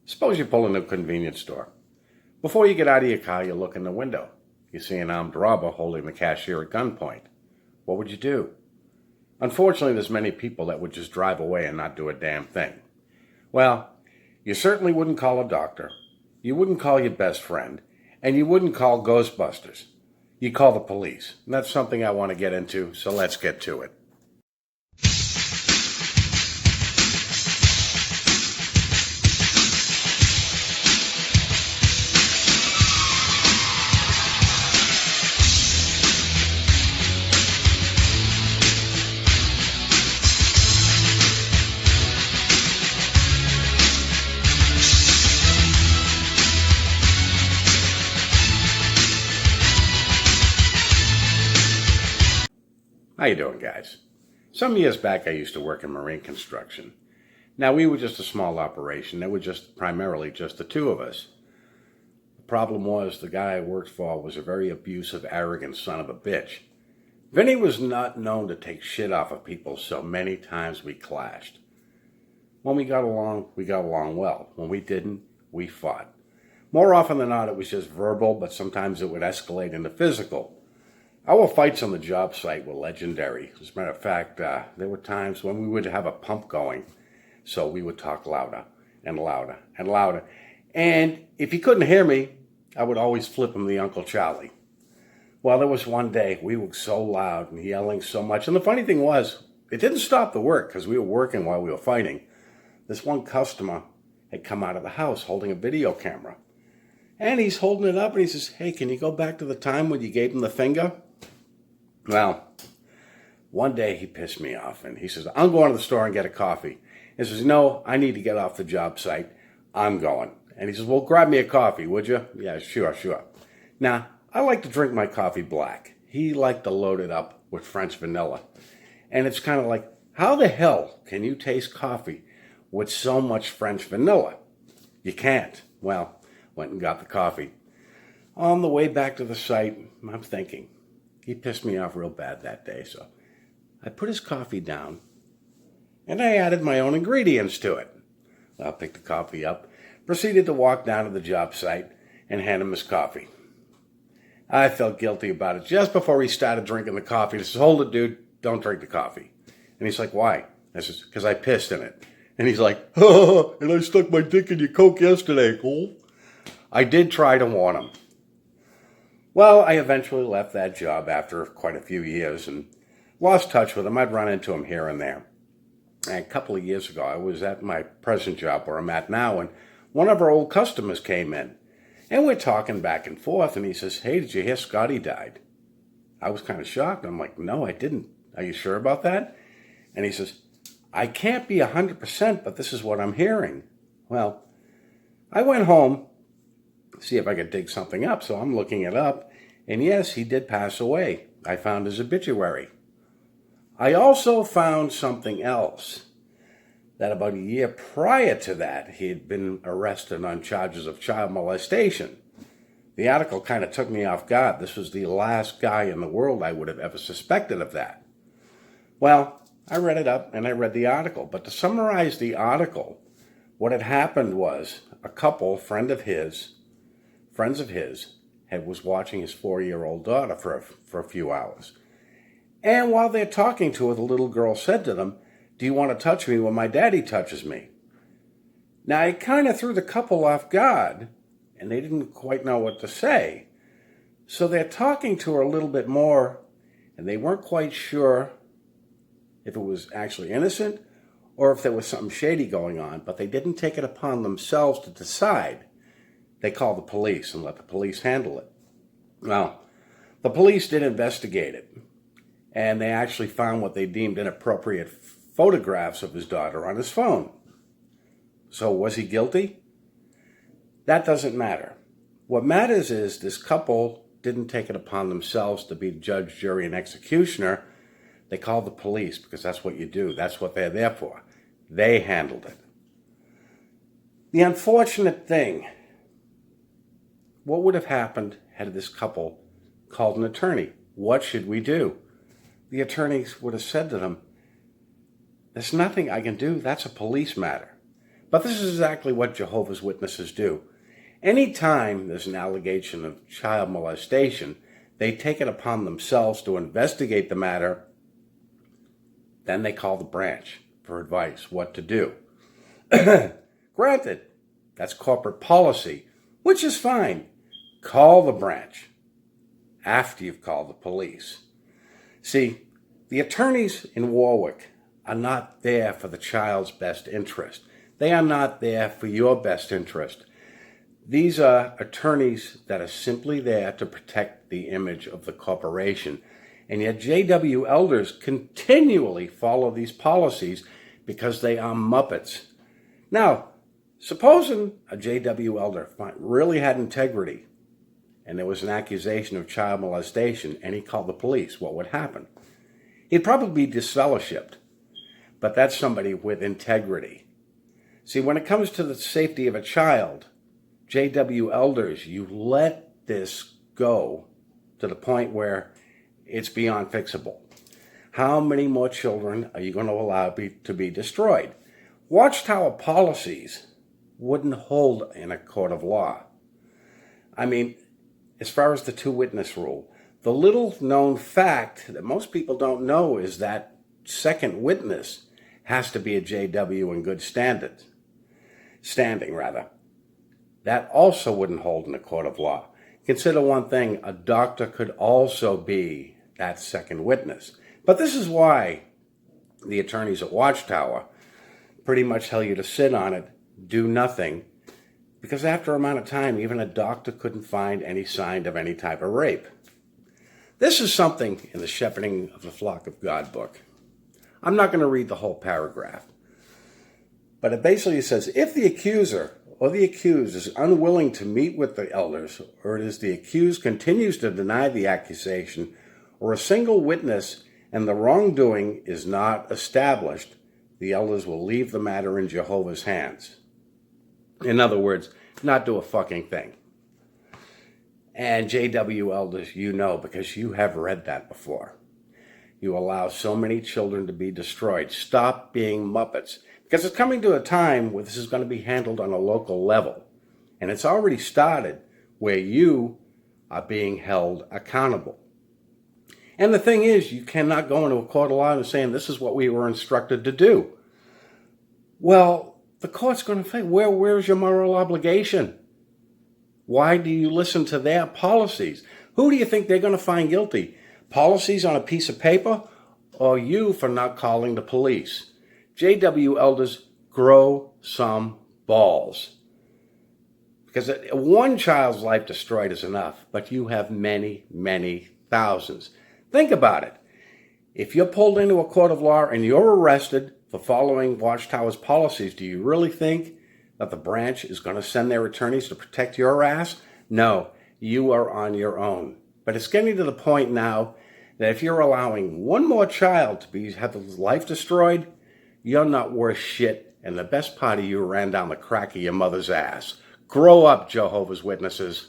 Suppose you pull into a convenience store. Before you get out of your car, you look in the window. You see an armed robber holding the cashier at gunpoint. What would you do? Unfortunately, there's many people that would just drive away and not do a damn thing. Well, you certainly wouldn't call a doctor. You wouldn't call your best friend. And you wouldn't call Ghostbusters. You call the police. And that's something I want to get into, so let's get to it. How you doing, guys? Some years back, I used to work in marine construction. Now, we were just a small operation. There were primarily just the two of us. The problem was the guy I worked for was a very abusive, arrogant son of a bitch. Vinny was not known to take shit off of people, so many times we clashed. When we got along well. When we didn't, we fought. More often than not, it was just verbal, but sometimes it would escalate into physical. Our fights on the job site were legendary. As a matter of fact, there were times when we would have a pump going, so we would talk louder and louder and louder. And if he couldn't hear me, I would always flip him the Uncle Charlie. Well, there was one day we were so loud and yelling so much. And the funny thing was, it didn't stop the work because we were working while we were fighting. This one customer had come out of the house holding a video camera. And he's holding it up and he says, "Hey, can you go back to the time when you gave him the finger?" Well, one day he pissed me off and he says, "I'm going to the store and get a coffee." He says, "No, I need to get off the job site. I'm going." And he says, "Well, grab me a coffee, would you?" "Yeah, sure. Now, I like to drink my coffee black. He liked to load it up with French vanilla. And it's kind of like, how the hell can you taste coffee with so much French vanilla? You can't. Well, went and got the coffee. On the way back to the site, I'm thinking, he pissed me off real bad that day, so I put his coffee down, and I added my own ingredients to it. I picked the coffee up, proceeded to walk down to the job site, and hand him his coffee. I felt guilty about it just before he started drinking the coffee. He says, "Hold it, dude, don't drink the coffee." And he's like, "Why?" I says, "Because I pissed in it." And he's like, "Oh, and I stuck my dick in your Coke yesterday, cool?" I did try to warn him. Well, I eventually left that job after quite a few years and lost touch with him. I'd run into him here and there. And a couple of years ago, I was at my present job where I'm at now, and one of our old customers came in. And we're talking back and forth, and he says, "Hey, did you hear Scotty died?" I was kind of shocked. I'm like, "No, I didn't. Are you sure about that?" And he says, "I can't be 100%, but this is what I'm hearing." Well, I went home see if I could dig something up. So I'm looking it up, and yes, he did pass away. I found his obituary. I also found something else, that about a year prior to that, he had been arrested on charges of child molestation. The article kind of took me off guard. This was the last guy in the world I would have ever suspected of that. Well, I read it up, and I read the article. But to summarize the article, what had happened was a couple, friends of his, was watching his 4-year-old daughter for a few hours. And while they're talking to her, the little girl said to them, "Do you want to touch me when my daddy touches me?" Now, it kind of threw the couple off guard, and they didn't quite know what to say. So they're talking to her a little bit more, and they weren't quite sure if it was actually innocent or if there was something shady going on, but they didn't take it upon themselves to decide. They called the police and let the police handle it. Well, the police did investigate it, and they actually found what they deemed inappropriate photographs of his daughter on his phone. So was he guilty? That doesn't matter. What matters is this couple didn't take it upon themselves to be judge, jury, and executioner. They called the police because that's what you do. That's what they're there for. They handled it. The unfortunate thing, what would have happened had this couple called an attorney? What should we do? The attorneys would have said to them, "There's nothing I can do. That's a police matter." But this is exactly what Jehovah's Witnesses do. Anytime there's an allegation of child molestation, they take it upon themselves to investigate the matter. Then they call the branch for advice, what to do. Granted, that's corporate policy, which is fine. Call the branch after you've called the police. See, the attorneys in Warwick are not there for the child's best interest. They are not there for your best interest. These are attorneys that are simply there to protect the image of the corporation. And yet JW elders continually follow these policies because they are Muppets. Now, supposing a JW elder really had integrity and there was an accusation of child molestation and he called the police, what would happen? He'd probably be disfellowshipped. But that's somebody with integrity. See, when it comes to the safety of a child, JW elders, you let this go to the point where it's beyond fixable. How many more children are you going to allow to be destroyed? Watchtower policies wouldn't hold in a court of law. I mean, as far as the two-witness rule, the little known fact that most people don't know is that second witness has to be a JW in good standing. That also wouldn't hold in a court of law. Consider one thing, a doctor could also be that second witness. But this is why the attorneys at Watchtower pretty much tell you to sit on it, do nothing, because after a amount of time, even a doctor couldn't find any sign of any type of rape. This is something in the Shepherding of the Flock of God book. I'm not going to read the whole paragraph, but it basically says, if the accuser or the accused is unwilling to meet with the elders, or it is the accused continues to deny the accusation, or a single witness and the wrongdoing is not established, the elders will leave the matter in Jehovah's hands. In other words, not do a fucking thing. And JW elders, you know, because you have read that before. You allow so many children to be destroyed. Stop being Muppets. Because it's coming to a time where this is going to be handled on a local level. And it's already started where you are being held accountable. And the thing is, you cannot go into a court of law and saying, this is what we were instructed to do. Well, the court's going to say, where's your moral obligation? Why do you listen to their policies? Who do you think they're going to find guilty? Policies on a piece of paper, or you for not calling the police? JW elders, grow some balls. Because one child's life destroyed is enough, but you have many, many thousands. Think about it. If you're pulled into a court of law and you're arrested for following Watchtower's policies, do you really think that the branch is going to send their attorneys to protect your ass? No, you are on your own. But it's getting to the point now that if you're allowing one more child to have his life destroyed, you're not worth shit, and the best part of you ran down the crack of your mother's ass. Grow up, Jehovah's Witnesses.